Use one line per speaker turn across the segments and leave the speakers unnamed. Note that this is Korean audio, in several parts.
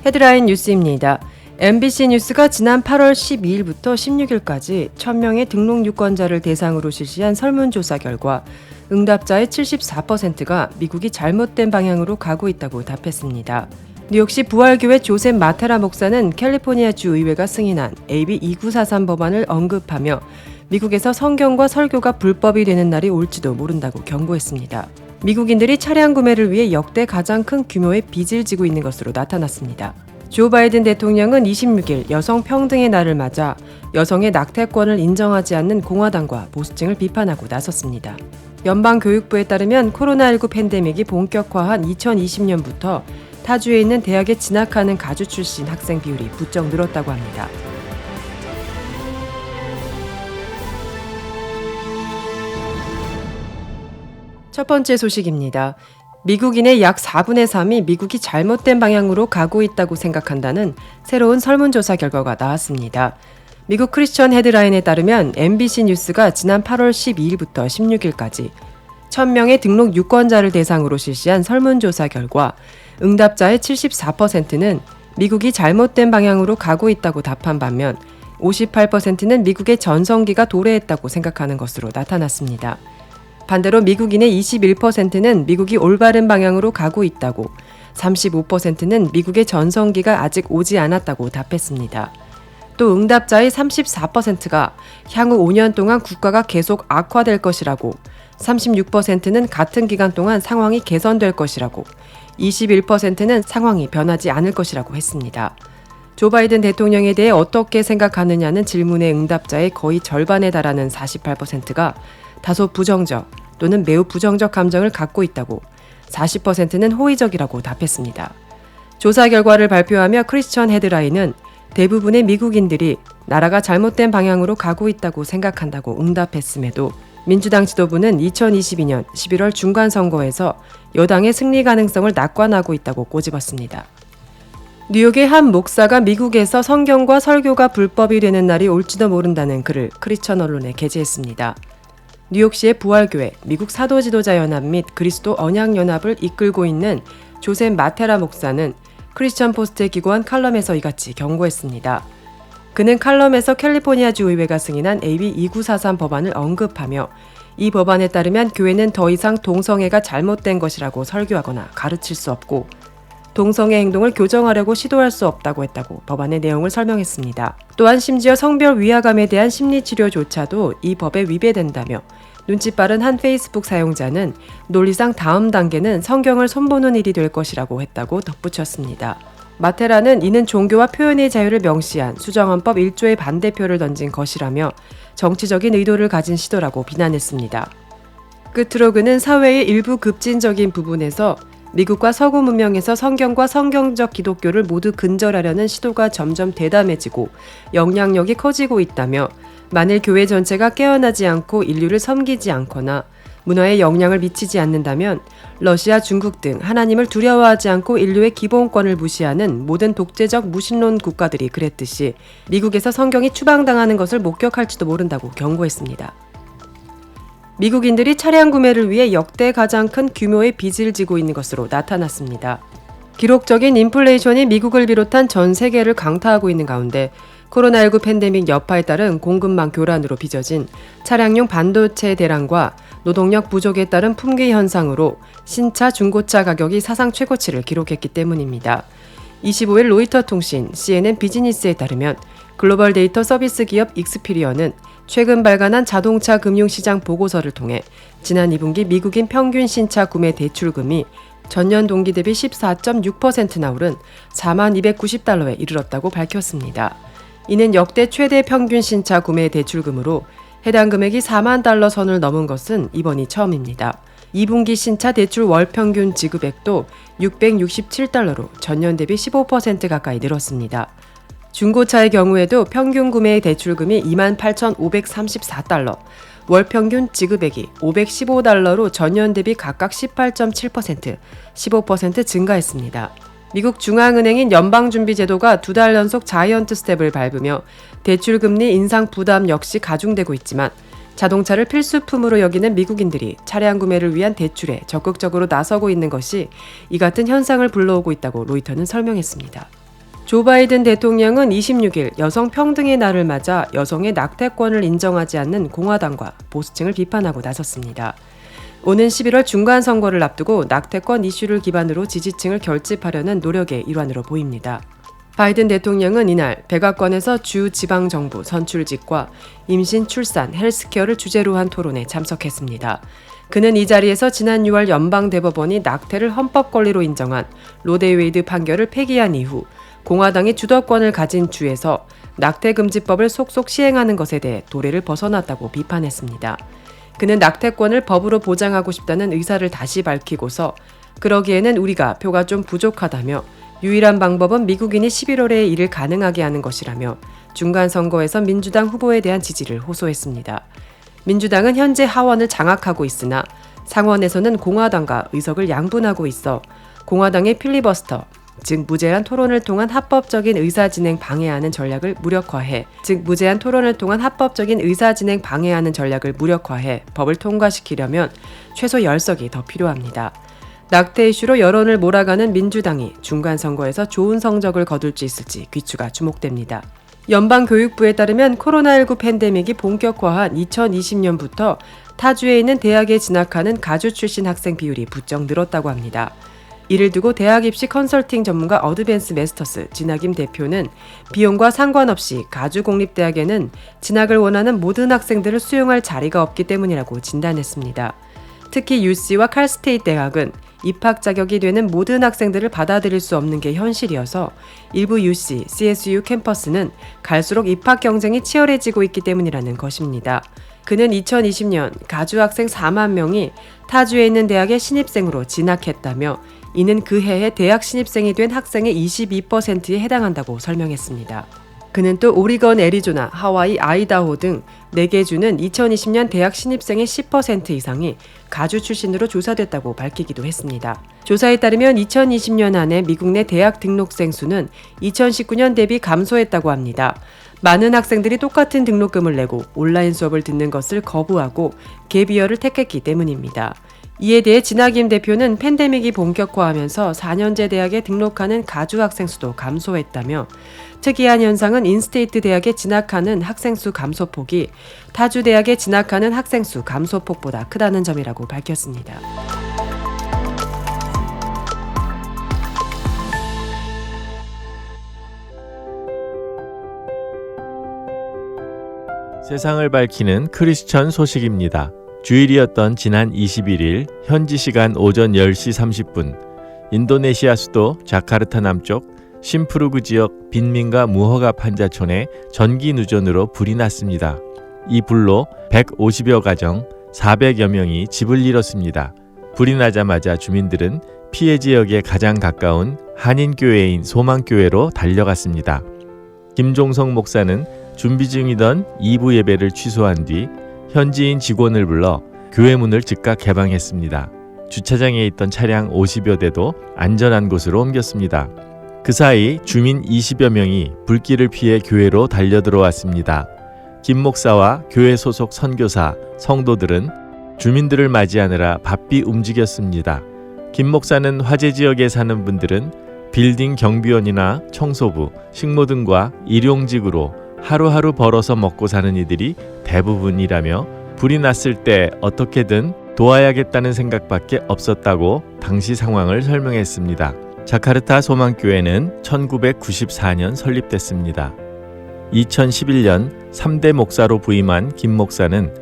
헤드라인 뉴스입니다. MBC 뉴스가 지난 8월 12일부터 16일까지 1000명의 등록 유권자를 대상으로 실시한 설문조사 결과 응답자의 74%가 미국이 잘못된 방향으로 가고 있다고 답했습니다. 뉴욕시 부활교회 조셉 마테라 목사는 캘리포니아주 의회가 승인한 AB 2943 법안을 언급하며 미국에서 성경과 설교가 불법이 되는 날이 올지도 모른다고 경고했습니다. 미국인들이 차량 구매를 위해 역대 가장 큰 규모의 빚을 지고 있는 것으로 나타났습니다. 조 바이든 대통령은 26일 여성 평등의 날을 맞아 여성의 낙태권을 인정하지 않는 공화당과 보수층을 비판하고 나섰습니다. 연방교육부에 따르면 코로나19 팬데믹이 본격화한 2020년부터 타주에 있는 대학에 진학하는 가주 출신 학생 비율이 부쩍 늘었다고 합니다. 첫 번째 소식입니다. 미국인의 약 4분의 3이 미국이 잘못된 방향으로 가고 있다고 생각한다는 새로운 설문조사 결과가 나왔습니다. 미국 크리스천 헤드라인에 따르면 MBC 뉴스가 지난 8월 12일부터 16일까지 1000명의 등록 유권자를 대상으로 실시한 설문조사 결과 응답자의 74%는 미국이 잘못된 방향으로 가고 있다고 답한 반면 58%는 미국의 전성기가 도래했다고 생각하는 것으로 나타났습니다. 반대로 미국인의 21%는 미국이 올바른 방향으로 가고 있다고, 35%는 미국의 전성기가 아직 오지 않았다고 답했습니다. 또 응답자의 34%가 향후 5년 동안 국가가 계속 악화될 것이라고, 36%는 같은 기간 동안 상황이 개선될 것이라고, 21%는 상황이 변하지 않을 것이라고 했습니다. 조 바이든 대통령에 대해 어떻게 생각하느냐는 질문의 응답자의 거의 절반에 달하는 48%가 다소 부정적 또는 매우 부정적 감정을 갖고 있다고, 40%는 호의적이라고 답했습니다. 조사 결과를 발표하며 크리스천 헤드라인은 대부분의 미국인들이 나라가 잘못된 방향으로 가고 있다고 생각한다고 응답했음에도 민주당 지도부는 2022년 11월 중간선거에서 여당의 승리 가능성을 낙관하고 있다고 꼬집었습니다. 뉴욕의 한 목사가 미국에서 성경과 설교가 불법이 되는 날이 올지도 모른다는 글을 크리스천 언론에 게재했습니다. 뉴욕시의 부활교회, 미국 사도지도자연합 및 그리스도 언약연합을 이끌고 있는 조셉 마테라 목사는 크리스천 포스트에 기고한 칼럼에서 이같이 경고했습니다. 그는 칼럼에서 캘리포니아주 의회가 승인한 AB 2943 법안을 언급하며 이 법안에 따르면 교회는 더 이상 동성애가 잘못된 것이라고 설교하거나 가르칠 수 없고 동성애 행동을 교정하려고 시도할 수 없다고 했다고 법안의 내용을 설명했습니다. 또한 심지어 성별 위화감에 대한 심리치료조차도 이 법에 위배된다며 눈치 빠른 한 페이스북 사용자는 논리상 다음 단계는 성경을 손보는 일이 될 것이라고 했다고 덧붙였습니다. 마테라는 이는 종교와 표현의 자유를 명시한 수정헌법 1조의 반대표를 던진 것이라며 정치적인 의도를 가진 시도라고 비난했습니다. 끝으로 그는 사회의 일부 급진적인 부분에서 미국과 서구 문명에서 성경과 성경적 기독교를 모두 근절하려는 시도가 점점 대담해지고 영향력이 커지고 있다며 만일 교회 전체가 깨어나지 않고 인류를 섬기지 않거나 문화에 영향을 미치지 않는다면 러시아, 중국 등 하나님을 두려워하지 않고 인류의 기본권을 무시하는 모든 독재적 무신론 국가들이 그랬듯이 미국에서 성경이 추방당하는 것을 목격할지도 모른다고 경고했습니다. 미국인들이 차량 구매를 위해 역대 가장 큰 규모의 빚을 지고 있는 것으로 나타났습니다. 기록적인 인플레이션이 미국을 비롯한 전 세계를 강타하고 있는 가운데 코로나19 팬데믹 여파에 따른 공급망 교란으로 빚어진 차량용 반도체 대란과 노동력 부족에 따른 품귀 현상으로 신차, 중고차 가격이 사상 최고치를 기록했기 때문입니다. 25일 로이터 통신 CNN 비즈니스에 따르면 글로벌 데이터 서비스 기업 익스피리언은 최근 발간한 자동차 금융시장 보고서를 통해 지난 2분기 미국인 평균 신차 구매 대출금이 전년 동기 대비 14.6%나 오른 4290달러에 이르렀다고 밝혔습니다. 이는 역대 최대 평균 신차 구매 대출금으로 해당 금액이 4만 달러 선을 넘은 것은 이번이 처음입니다. 2분기 신차 대출 월 평균 지급액도 667달러로 전년 대비 15% 가까이 늘었습니다. 중고차의 경우에도 평균 구매 대출금이 28,534달러, 월 평균 지급액이 515달러로 전년 대비 각각 18.7%, 15% 증가했습니다. 미국 중앙은행인 연방준비제도가 2달 연속 자이언트 스텝을 밟으며 대출금리 인상 부담 역시 가중되고 있지만 자동차를 필수품으로 여기는 미국인들이 차량 구매를 위한 대출에 적극적으로 나서고 있는 것이 이 같은 현상을 불러오고 있다고 로이터는 설명했습니다. 조 바이든 대통령은 26일 여성 평등의 날을 맞아 여성의 낙태권을 인정하지 않는 공화당과 보수층을 비판하고 나섰습니다. 오는 11월 중간선거를 앞두고 낙태권 이슈를 기반으로 지지층을 결집하려는 노력의 일환으로 보입니다. 바이든 대통령은 이날 백악관에서 주 지방정부 선출직과 임신, 출산, 헬스케어를 주제로 한 토론에 참석했습니다. 그는 이 자리에서 지난 6월 연방대법원이 낙태를 헌법 권리로 인정한 로데웨이드 판결을 폐기한 이후 공화당이 주도권을 가진 주에서 낙태금지법을 속속 시행하는 것에 대해 도래를 벗어났다고 비판했습니다. 그는 낙태권을 법으로 보장하고 싶다는 의사를 다시 밝히고서 그러기에는 우리가 표가 좀 부족하다며 유일한 방법은 미국인이 11월에 이를 가능하게 하는 것이라며 중간선거에서 민주당 후보에 대한 지지를 호소했습니다. 민주당은 현재 하원을 장악하고 있으나 상원에서는 공화당과 의석을 양분하고 있어 공화당의 필리버스터, 즉 무제한 토론을 통한 합법적인 의사진행 방해하는 전략을 무력화해 법을 통과시키려면 최소 10석이 더 필요합니다. 낙태 이슈로 여론을 몰아가는 민주당이 중간선거에서 좋은 성적을 거둘 수 있을지 귀추가 주목됩니다. 연방교육부에 따르면 코로나19 팬데믹이 본격화한 2020년부터 타주에 있는 대학에 진학하는 가주 출신 학생 비율이 부쩍 늘었다고 합니다. 이를 두고 대학 입시 컨설팅 전문가 어드밴스 메스터스 진학임 대표는 비용과 상관없이 가주 공립대학에는 진학을 원하는 모든 학생들을 수용할 자리가 없기 때문이라고 진단했습니다. 특히 UC와 칼스테이트 대학은 입학 자격이 되는 모든 학생들을 받아들일 수 없는 게 현실이어서 일부 UC, CSU 캠퍼스는 갈수록 입학 경쟁이 치열해지고 있기 때문이라는 것입니다. 그는 2020년 가주 학생 4만 명이 타주에 있는 대학에 신입생으로 진학했다며 이는 그 해에 대학 신입생이 된 학생의 22%에 해당한다고 설명했습니다. 그는 또 오리건, 애리조나, 하와이, 아이다호 등 4개 주는 2020년 대학 신입생의 10% 이상이 가주 출신으로 조사됐다고 밝히기도 했습니다. 조사에 따르면 2020년 안에 미국 내 대학 등록생 수는 2019년 대비 감소했다고 합니다. 많은 학생들이 똑같은 등록금을 내고 온라인 수업을 듣는 것을 거부하고 갭이어를 택했기 때문입니다. 이에 대해 진학임 대표는 팬데믹이 본격화하면서 4년제 대학에 등록하는 가주 학생 수도 감소했다며 특이한 현상은 인스테이트 대학에 진학하는 학생 수 감소폭이 타주 대학에 진학하는 학생 수 감소폭보다 크다는 점이라고 밝혔습니다.
세상을 밝히는 크리스천 소식입니다. 주일이었던 지난 21일 현지 시간 오전 10시 30분 인도네시아 수도 자카르타 남쪽 심푸르그 지역 빈민가 무허가 판자촌에 전기 누전으로 불이 났습니다. 이 불로 150여 가정 400여 명이 집을 잃었습니다. 불이 나자마자 주민들은 피해 지역에 가장 가까운 한인교회인 소망교회로 달려갔습니다. 김종성 목사는 준비 중이던 2부 예배를 취소한 뒤 현지인 직원을 불러 교회 문을 즉각 개방했습니다. 주차장에 있던 차량 50여 대도 안전한 곳으로 옮겼습니다. 그 사이 주민 20여 명이 불길을 피해 교회로 달려들어왔습니다. 김 목사와 교회 소속 선교사, 성도들은 주민들을 맞이하느라 바삐 움직였습니다. 김 목사는 화재 지역에 사는 분들은 빌딩 경비원이나 청소부, 식모등과 일용직으로 하루하루 벌어서 먹고 사는 이들이 대부분이라며 불이 났을 때 어떻게든 도와야겠다는 생각밖에 없었다고 당시 상황을 설명했습니다. 자카르타 소망교회는 1994년 설립됐습니다. 2011년 3대 목사로 부임한 김 목사는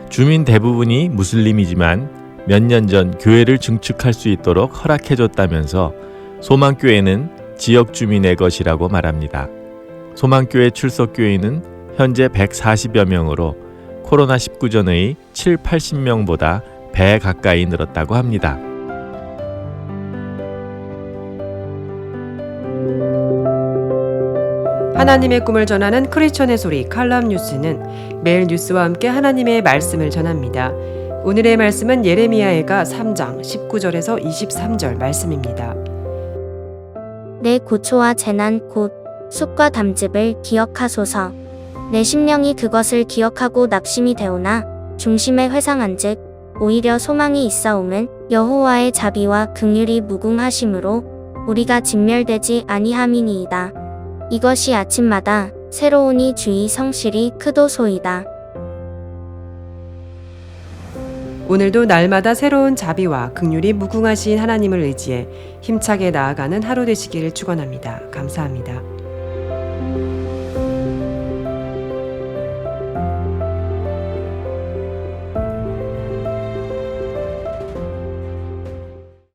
주민 대부분이 무슬림이지만 몇 년 전 교회를 증축할 수 있도록 허락해줬다면서 소망교회는 지역 주민의 것이라고 말합니다. 소망교회 출석교인은 현재 140여 명으로 코로나19 전의 7, 80명보다 배 가까이 늘었다고 합니다.
하나님의 꿈을 전하는 크리스천의 소리 칼럼 뉴스는 매일 뉴스와 함께 하나님의 말씀을 전합니다. 오늘의 말씀은 예레미야애가 3장 19절에서 23절 말씀입니다.
내 고초와 재난 곧 숲과 담즙을 기억하소서. 내 심령이 그것을 기억하고 낙심이 되오나 중심에 회상한즉 오히려 소망이 있사옴은 여호와의 자비와 긍휼이 무궁하심으로 우리가 진멸되지 아니함이니이다. 이것이 아침마다 새로우니 주의 성실이 크도소이다.
오늘도 날마다 새로운 자비와 긍휼이 무궁하신 하나님을 의지해 힘차게 나아가는 하루 되시기를 축원합니다. 감사합니다.